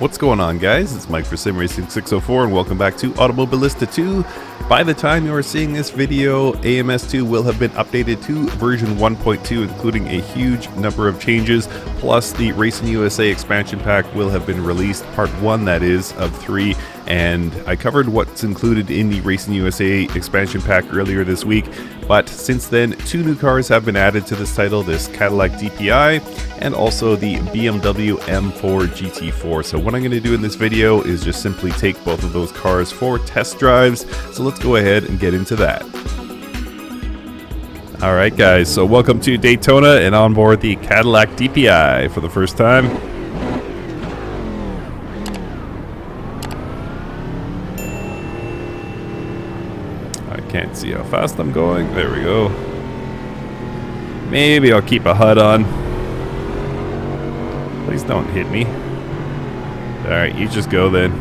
What's going on, guys? It's Mike for SimRacing604 and welcome back to Automobilista 2. By the time you are seeing this video, AMS2 will have been updated to version 1.2, including a huge number of changes, plus the Racing USA expansion pack will have been released, part 1 that is, of 3, and I covered what's included in the Racing USA expansion pack earlier this week, but since then, 2 new cars have been added to this title, this Cadillac DPi, and also the BMW M4 GT4. So what I'm going to do in this video is just simply take both of those cars for test drives, so let's go ahead and get into that. Alright guys, so welcome to Daytona and on board the Cadillac DPi for the first time. I can't see how fast I'm going. There we go. Maybe I'll keep a HUD on. Please don't hit me. Alright, you just go then.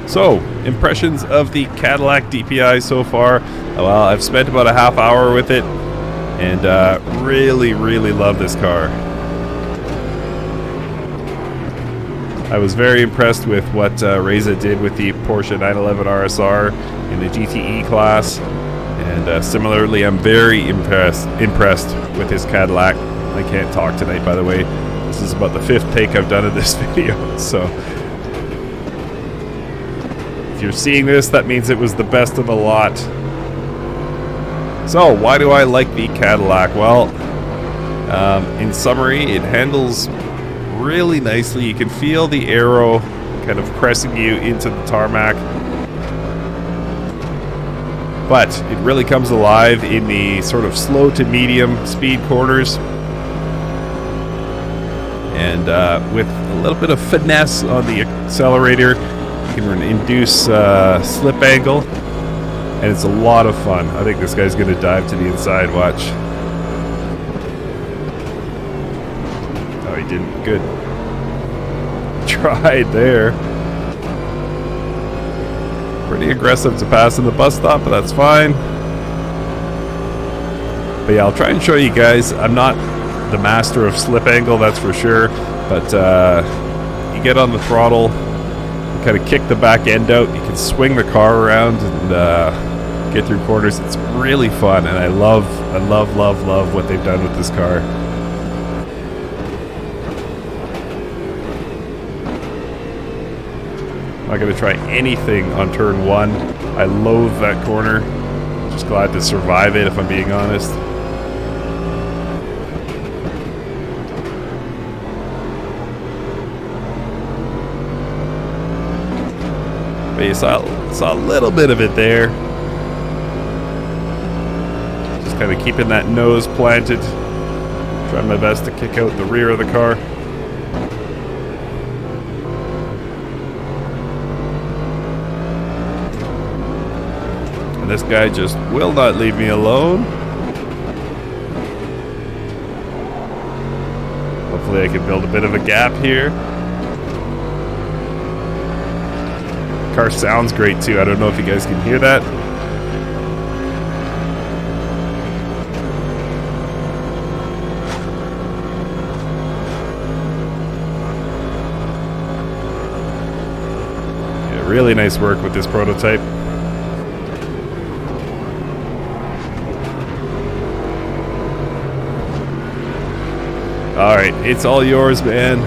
So, impressions of the Cadillac DPi so far. Well, I've spent about a half hour with it and really love this car. I was very impressed with what Reza did with the Porsche 911 RSR in the GTE class. And similarly, I'm very impressed with his Cadillac. I can't talk tonight, by the way. This is about the 5th take I've done of this video, so if you're seeing this, that means it was the best of the lot. So, why do I like the Cadillac? Well, in summary, it handles really nicely. You can feel the aero kind of pressing you into the tarmac. But it really comes alive in the sort of slow to medium speed corners. And with a little bit of finesse on the accelerator, you can induce slip angle. And it's a lot of fun. I think this guy's going to dive to the inside. Watch. Oh, he didn't. Good. Tried there. Pretty aggressive to pass in the bus stop, but that's fine. But yeah, I'll try and show you guys. I'm not the master of slip angle, that's for sure. But you get on the throttle, you kind of kick the back end out. You can swing the car around and get through corners. It's really fun, and I love what they've done with this car. I'm not going to try anything on turn 1. I loathe that corner. Just glad to survive it, if I'm being honest. But you saw a little bit of it there. Just kind of keeping that nose planted. Trying my best to kick out the rear of the car. This guy just will not leave me alone. Hopefully I can build a bit of a gap here. The car sounds great too. I don't know if you guys can hear that. Yeah, really nice work with this prototype. Alright, it's all yours, man.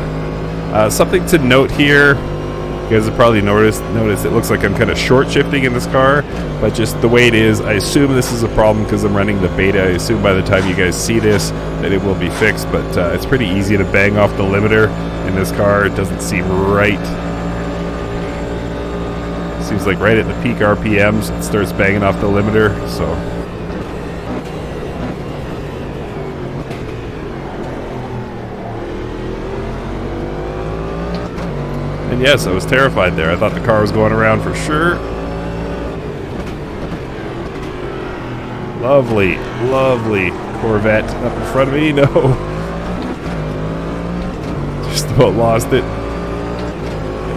Something to note here, you guys have probably noticed it looks like I'm kind of short shifting in this car, but just the way it is, I assume this is a problem because I'm running the beta. I assume by the time you guys see this that it will be fixed, but it's pretty easy to bang off the limiter in this car. It doesn't seem right. Seems like right at the peak RPMs it starts banging off the limiter, so... And yes, I was terrified there. I thought the car was going around for sure. Lovely Corvette up in front of me. No. Just about lost it.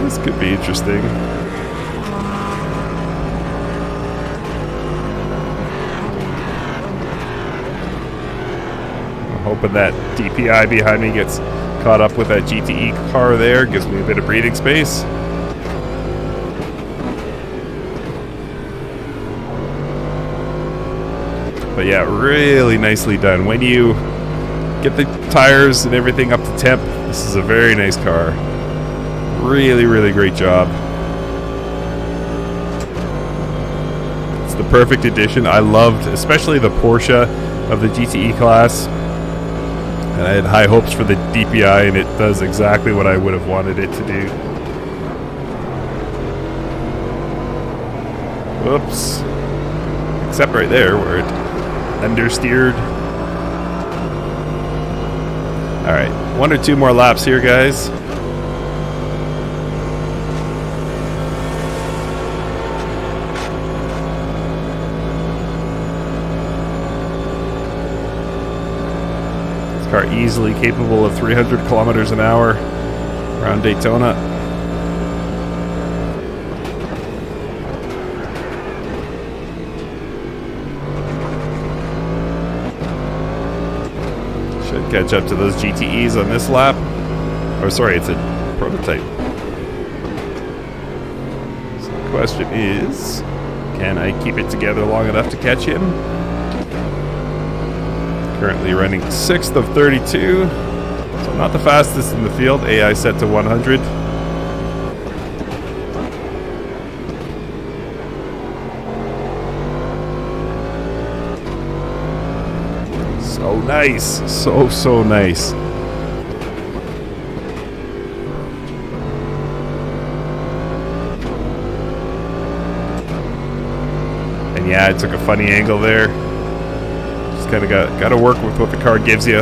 This could be interesting. hoping that DPi behind me gets caught up with that GTE car there. Gives me a bit of breathing space. But yeah, really nicely done. When you get the tires and everything up to temp, this is a very nice car. Really, really great job. It's the perfect addition. I loved especially the Porsche of the GTE class. And I had high hopes for the DPi, and it does exactly what I would have wanted it to do. Whoops. Except right there where it understeered. Alright, 1 or 2 more laps here, guys. This car easily capable of 300 kilometers an hour around Daytona. Should catch up to those GTEs on this lap. Or sorry, it's a prototype. So the question is, can I keep it together long enough to catch him? Currently running 6th of 32. So not the fastest in the field. AI set to 100. So nice. So nice. And yeah, I took a funny angle there. Just kind of got to work with what the car gives you.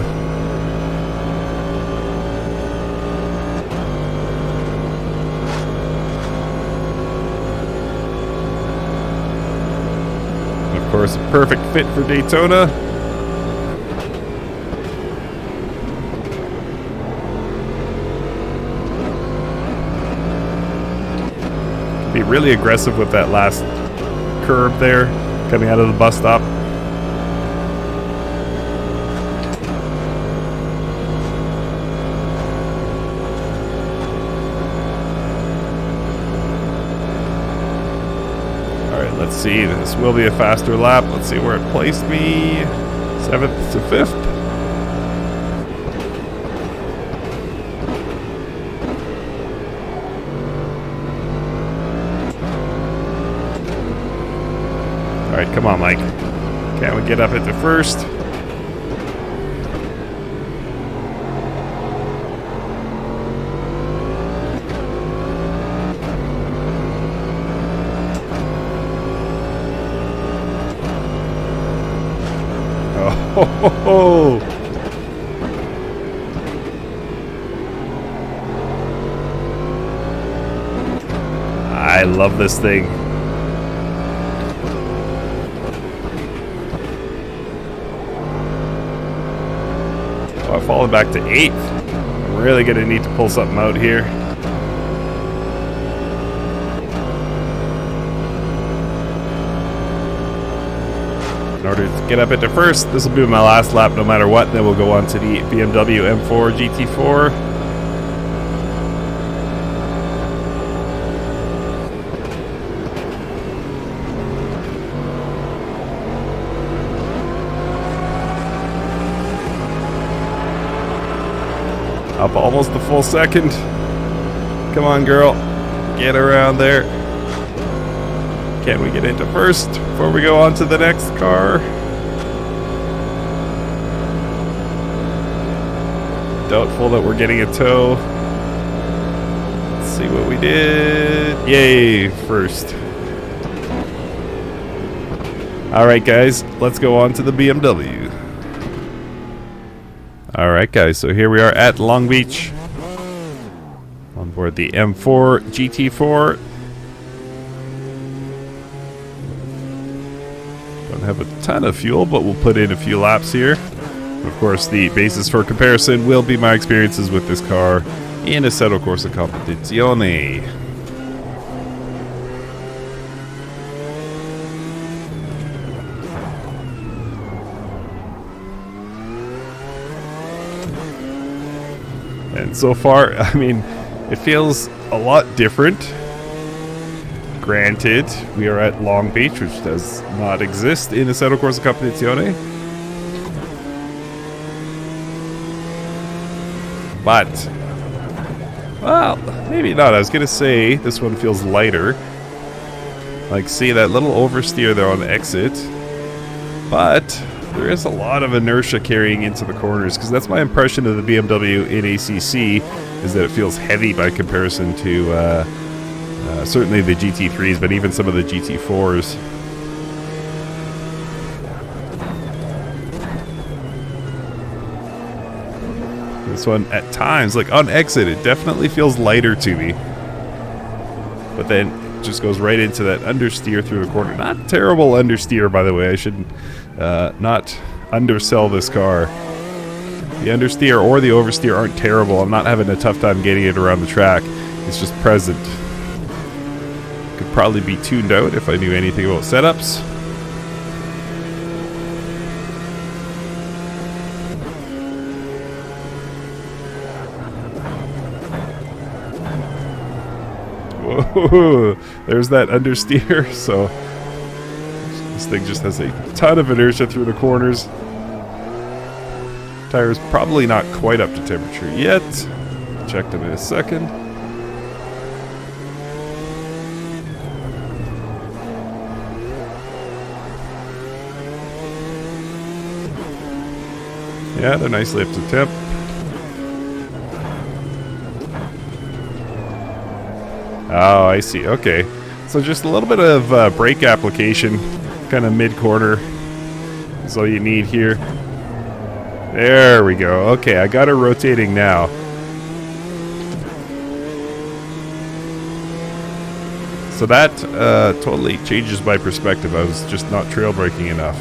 And of course, a perfect fit for Daytona. Be really aggressive with that last curve there, coming out of the bus stop. Alright, let's see. This will be a faster lap. Let's see where it placed me. 7th to 5th. Alright, come on, Mike. Can't we get up into first? Oh, I love this thing. Oh, I've fallen back to 8th. I'm really going to need to pull something out here. In order to get up into first, this will be my last lap no matter what. Then we'll go on to the BMW M4 GT4. Up almost a full second. Come on, girl. Get around there. Can we get into first before we go on to the next car? Doubtful that we're getting a tow. Let's see what we did. Yay, first. Alright guys, let's go on to the BMW. Alright guys, so here we are at Long Beach. On board the M4 GT4. Don't have a ton of fuel, but we'll put in a few laps here. Of course, the basis for comparison will be my experiences with this car in Assetto Corsa Competizione. And so far, I mean, it feels a lot different. Granted, we are at Long Beach, which does not exist in Assetto Corsa Competizione. But, well, maybe not. I was going to say this one feels lighter. Like, see that little oversteer there on the exit. But there is a lot of inertia carrying into the corners, because that's my impression of the BMW in ACC, is that it feels heavy by comparison to certainly the GT3s, but even some of the GT4s. This one, at times, like on exit, it definitely feels lighter to me. But then it just goes right into that understeer through the corner. Not terrible understeer, by the way. I should not undersell this car. The understeer or the oversteer aren't terrible. I'm not having a tough time getting it around the track. It's just present. Could probably be tuned out if I knew anything about setups. Whoa, there's that understeer. So this thing just has a ton of inertia through the corners. Tire's probably not quite up to temperature yet. Check them in a second. Yeah, they're nicely up to temp. Oh, I see. Okay. So just a little bit of brake application, kind of mid-corner is all you need here. There we go. Okay, I got her rotating now. So that totally changes my perspective. I was just not trail braking enough.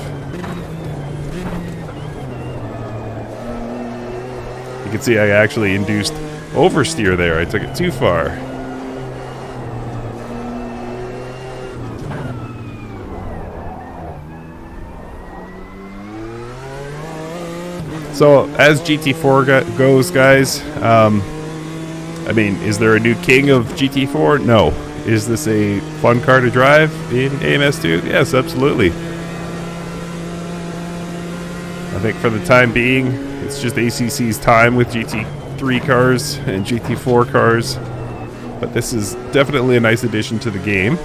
You can see I actually induced oversteer there. I took it too far. So, as GT4 goes, guys, I mean, is there a new king of GT4? No. Is this a fun car to drive in AMS2? Yes, absolutely. I think for the time being, it's just ACC's time with GT3 cars and GT4 cars. But this is definitely a nice addition to the game.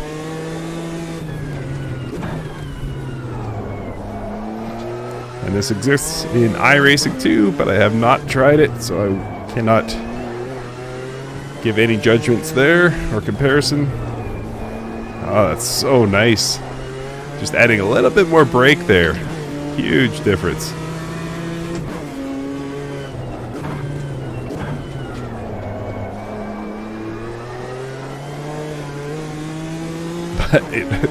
And this exists in iRacing too, but I have not tried it, so I cannot give any judgments there or comparison. Oh, that's so nice. Just adding a little bit more brake there. Huge difference.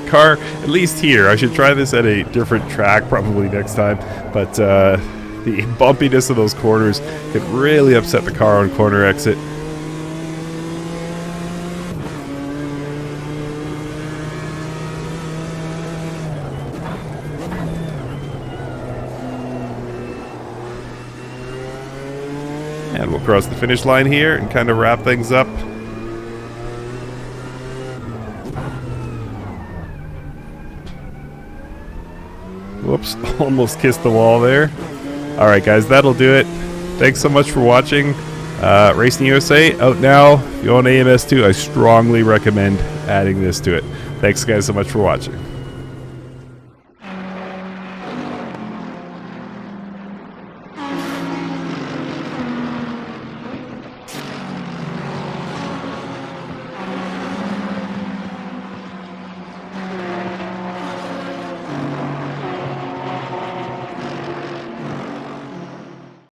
Car, at least here, I should try this at a different track probably next time, but the bumpiness of those corners could really upset the car on corner exit. And we'll cross the finish line here and kind of wrap things up. Whoops, almost kissed the wall there. Alright guys, that'll do it. Thanks so much for watching. Racing USA, out now. If you own AMS2, I strongly recommend adding this to it. Thanks guys so much for watching.